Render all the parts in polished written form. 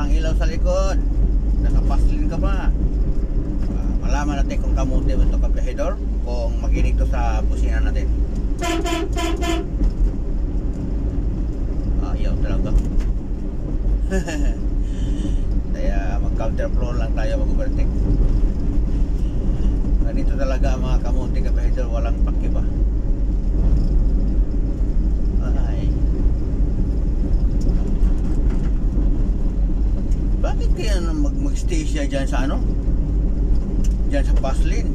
walang ilaw sa likod, nasa paslin ka pa. Malaman natin kung kamuti mo ito kabiyahedor, kung makinig to sa busina natin. Ayaw talaga. Kaya mag counter flow lang tayo, mag-overtake. Ganito talaga mga kamuti kabiyahedor, walang pakiba. Bakit kaya mag-stay siya dyan sa ano? Dyan sa paslin?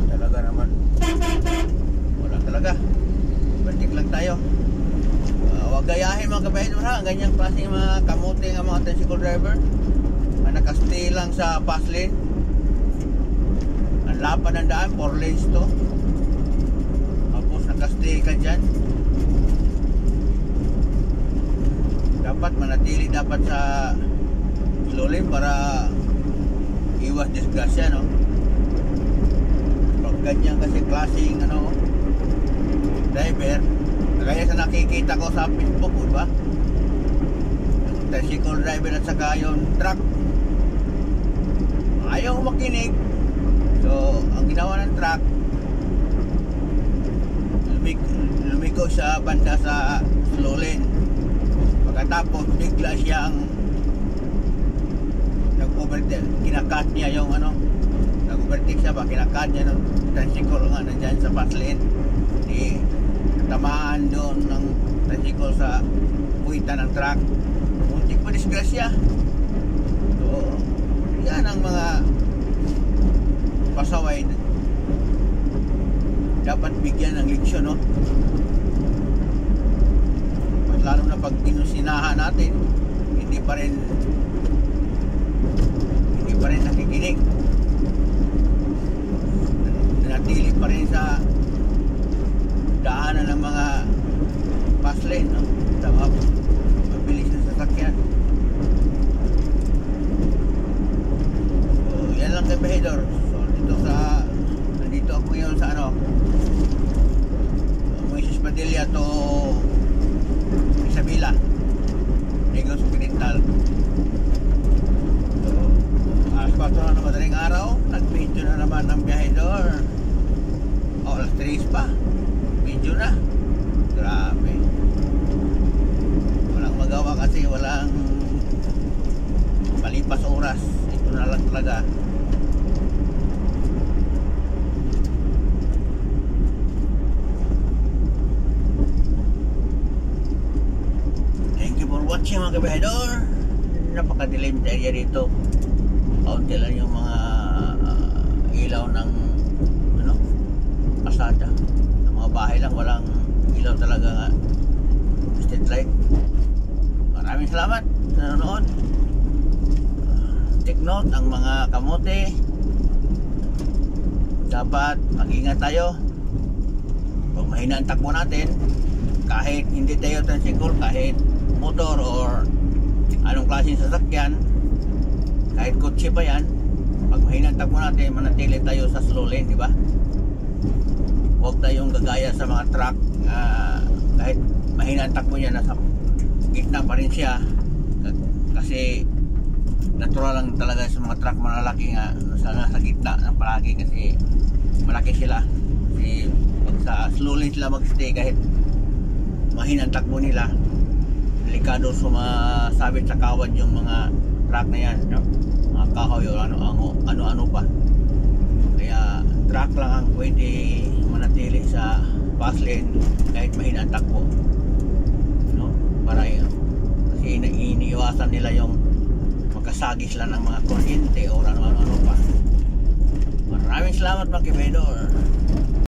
Talaga naman. Wala talaga. Batik lang tayo. Huwag gayahin mga kabahidor ha. Ganyang klaseng mga kamuti ng mga tricycle driver na nakastay lang sa paslin. Ang lapad ng daan, 4 lanes to. Tapos nakastay ka dyan. Dapat manatili dapat sa slow-lane para iwas disgrasya, no? Pag ganyan kasi klaseng ano driver, kaya sa nakikita ko sa Facebook, diba? Yung tricycle driver at saka yung truck ayaw makinig. So ang ginawa ng truck, lumiko sa banda sa slow lane. Pagkatapos bigla siyang nag-overtake, kinakat niya yung ano, nag-overtake siya ba, kinakat niya ng tricycle nga nandyan sa fast lane. Di tamaan doon ng tricycle sa puwita ng truck, muntik pa disgrasya. So yan ang mga pasaway dapat bigyan ng leksyon, no? Lalo na pag inusinahan natin, hindi pa rin nakikinig, nanatili pa rin sa daanan ng mga fast lane, no? Sa mga mabilis na sasakyan. So yan lang kabahidor. So nandito ako ngayon sa ano, Moises Padilla to Isabela, Negros Occidental. So, alas 4 na ng madaling araw, nag-video na naman ng biyahedor. Alas 3 pa, video na. Grabe. Walang magawa kasi walang malipas oras. Ito na lang talaga. Watching mga kabahidor, napakadilim area dito. Kaunti lang yung mga ilaw ng ano, pasada. Ang mga bahay lang walang ilaw talaga nga, street light. Maraming salamat sa nanonood. Take note ang mga kamote, dapat mag-ingat tayo. Pag mahina ang takbo natin, kahit hindi tayo tricycle, kahit motor or anong klaseng sasakyan, kahit kotse pa yan, pag mahina ang takbo natin, manatili tayo sa slow lane, di ba? Huwag tayong gagaya sa mga truck, kahit mahina ang takbo niya, nasa gitna pa rin siya, kasi natural lang talaga sa mga truck malalaki nga nasa gitna ng palagi, kasi malaki sila. Kasi pag sa slow lane sila magstay, kahit mahina ang takbo nila, delikado sumasabit sa kawad yung mga truck na yan, no? Mga kahoy o ano pa. Kaya truck lang ang pwede manatili sa fast lane kahit mahina ang takbo, no? Para kasi iniiwasan nila yung magkasagis lang ng mga kuryente o ano pa. Maraming salamat mga kabahidor.